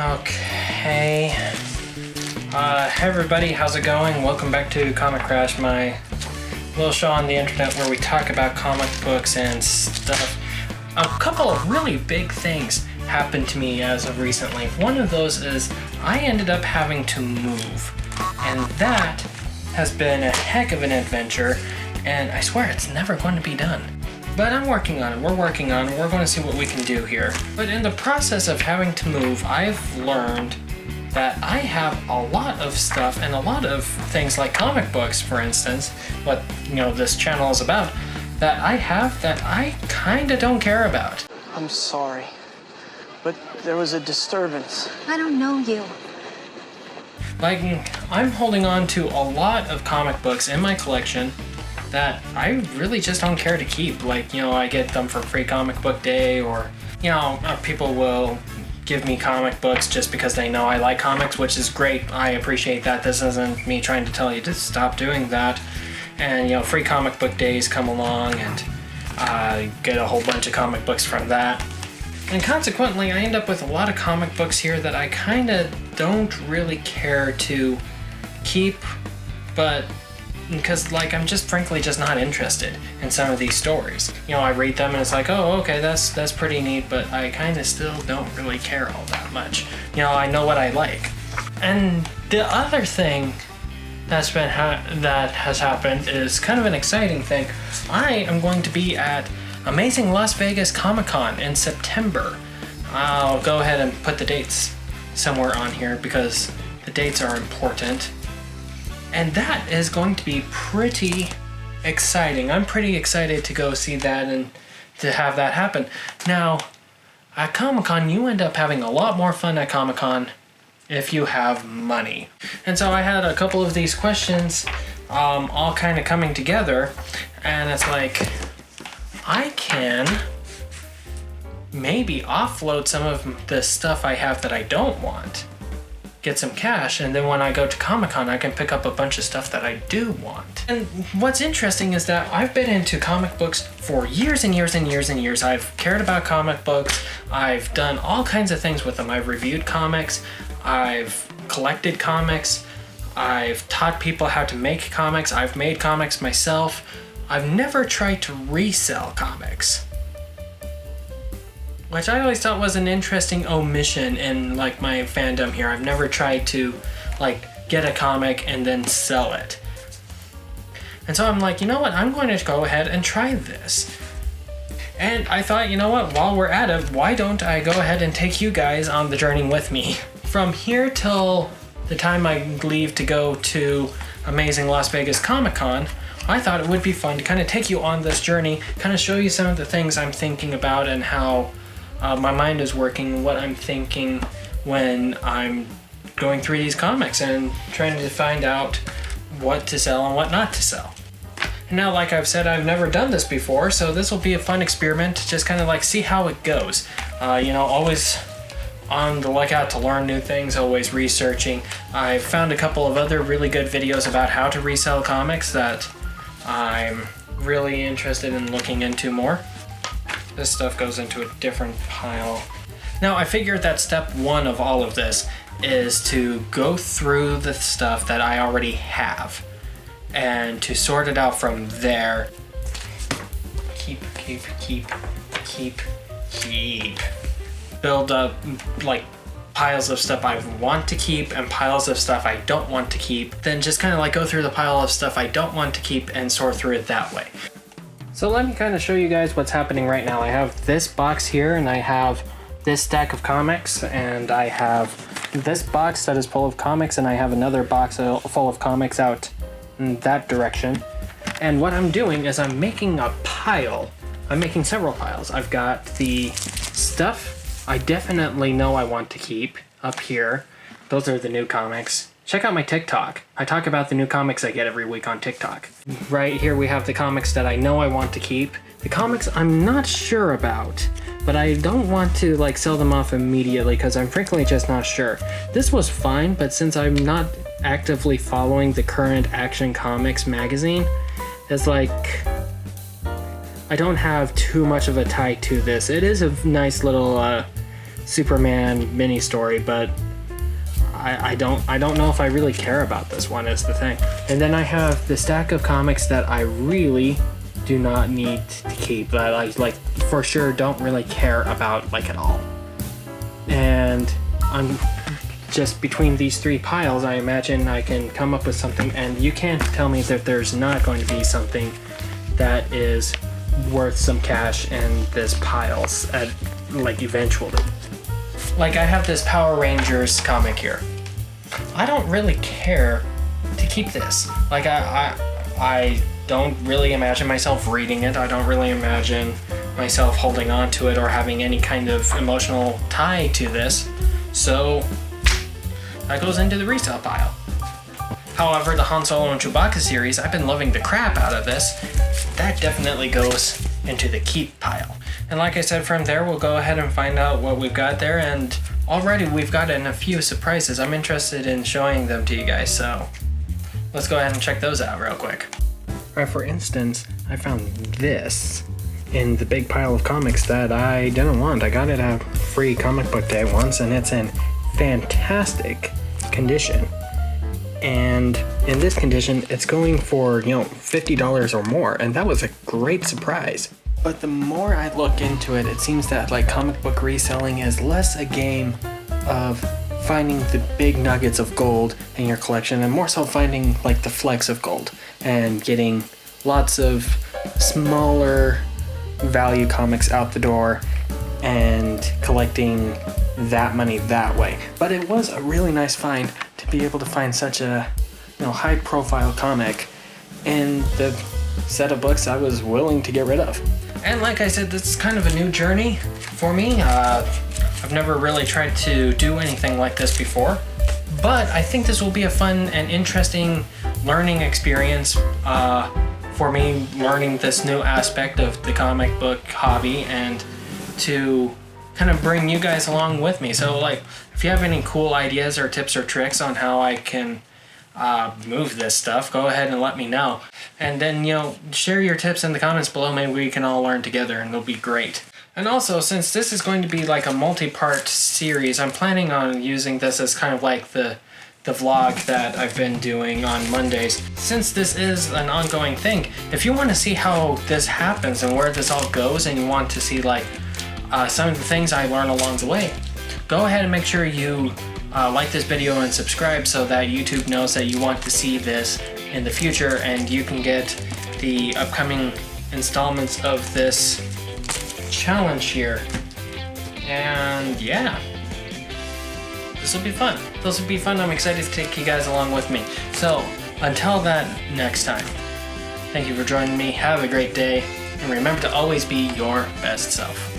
Okay. Hey everybody, how's it going? Welcome back to Comic Crash, my little show on the internet where we talk about comic books and stuff. A couple of really big things happened to me as of recently. One of those is I ended up having to move, and that has been a heck of an adventure, and I swear it's never going to be done. But I'm working on it, we're working on it, we're going to see what we can do here. But in the process of having to move, I've learned that I have a lot of stuff and a lot of things like comic books, for instance, what this channel is about, that I have that I kinda don't care about. I'm sorry, but there was a disturbance. I don't know you. Like, I'm holding on to a lot of comic books in my collection that I really just don't care to keep. Like, I get them for free comic book day, or, people will give me comic books just because they know I like comics, which is great. I appreciate that. This isn't me trying to tell you to stop doing that. And, free comic book days come along, and I get a whole bunch of comic books from that. And consequently, I end up with a lot of comic books here that I kind of don't really care to keep, but because I'm just frankly just not interested in some of these stories. I read them and it's like, oh, okay, that's pretty neat, but I kind of still don't really care all that much. I know what I like. And the other thing that has happened is kind of an exciting thing. I am going to be at Amazing Las Vegas Comic-Con in September. I'll go ahead and put the dates somewhere on here because the dates are important. And that is going to be pretty exciting. I'm pretty excited to go see that and to have that happen. Now, at Comic-Con, you end up having a lot more fun at Comic-Con if you have money. And so I had a couple of these questions all kind of coming together, and it's like, I can maybe offload some of the stuff I have that I don't want, get some cash, and then when I go to Comic-Con, I can pick up a bunch of stuff that I do want. And what's interesting is that I've been into comic books for years and years and years and years. I've cared about comic books. I've done all kinds of things with them. I've reviewed comics. I've collected comics. I've taught people how to make comics. I've made comics myself. I've never tried to resell comics, which I always thought was an interesting omission in my fandom here. I've never tried to get a comic and then sell it. And so I'm like, you know what? I'm going to go ahead and try this. And I thought, you know what? While we're at it, why don't I go ahead and take you guys on the journey with me? From here till the time I leave to go to Amazing Las Vegas Comic-Con, I thought it would be fun to kind of take you on this journey, kind of show you some of the things I'm thinking about and how my mind is working, what I'm thinking when I'm going through these comics and trying to find out what to sell and what not to sell. And now, like I've said, I've never done this before, so this will be a fun experiment to just kind of see how it goes. Always on the lookout to learn new things, always researching. I've found a couple of other really good videos about how to resell comics that I'm really interested in looking into more. This stuff goes into a different pile. Now, I figured that step one of all of this is to go through the stuff that I already have and to sort it out from there. Keep. Build up piles of stuff I want to keep and piles of stuff I don't want to keep. Then just kind of go through the pile of stuff I don't want to keep and sort through it that way. So let me kind of show you guys what's happening right now. I have this box here, and I have this stack of comics, and I have this box that is full of comics, and I have another box full of comics out in that direction. And what I'm doing is I'm making a pile. I'm making several piles. I've got the stuff I definitely know I want to keep up here. Those are the new comics. Check out my TikTok. I talk about the new comics I get every week on TikTok. Right here we have the comics that I know I want to keep. The comics I'm not sure about, but I don't want to sell them off immediately because I'm frankly just not sure. This was fine, but since I'm not actively following the current Action Comics magazine, it's I don't have too much of a tie to this. It is a nice little Superman mini story, but I don't know if I really care about this one is the thing. And then I have the stack of comics that I really do not need to keep, that I like for sure don't really care about like at all. And I'm just between these three piles, I imagine I can come up with something, and you can't tell me that there's not going to be something that is worth some cash in this piles at like eventually. Like I have this Power Rangers comic here. I don't really care to keep this. Like I don't really imagine myself reading it. I don't really imagine myself holding on to it or having any kind of emotional tie to this. So that goes into the resale pile. However, the Han Solo and Chewbacca series, I've been loving the crap out of this. That definitely goes into the keep pile. And like I said, from there, we'll go ahead and find out what we've got there. And already we've gotten a few surprises. I'm interested in showing them to you guys, so let's go ahead and check those out real quick. Alright, for instance, I found this in the big pile of comics that I didn't want. I got it at free comic book day once, and it's in fantastic condition. And in this condition, it's going for, $50 or more, and that was a great surprise. But the more I look into it, it seems that like comic book reselling is less a game of finding the big nuggets of gold in your collection and more so finding like the flecks of gold and getting lots of smaller value comics out the door and collecting that money that way. But it was a really nice find to be able to find such a high profile comic in the set of books I was willing to get rid of. And like I said, this is kind of a new journey for me. I've never really tried to do anything like this before, but I think this will be a fun and interesting learning experience for me, learning this new aspect of the comic book hobby and to kind of bring you guys along with me. So like, if you have any cool ideas or tips or tricks on how I can move this stuff, go ahead and let me know. And then, share your tips in the comments below. Maybe we can all learn together and it'll be great. And also, since this is going to be like a multi-part series, I'm planning on using this as kind of like the vlog that I've been doing on Mondays. Since this is an ongoing thing, if you want to see how this happens and where this all goes, and you want to see like some of the things I learn along the way, go ahead and make sure you like this video and subscribe so that YouTube knows that you want to see this in the future, and you can get the upcoming installments of this challenge here. And yeah, this will be fun. I'm excited to take you guys along with me. So until that next time, thank you for joining me. Have a great day, and remember to always be your best self.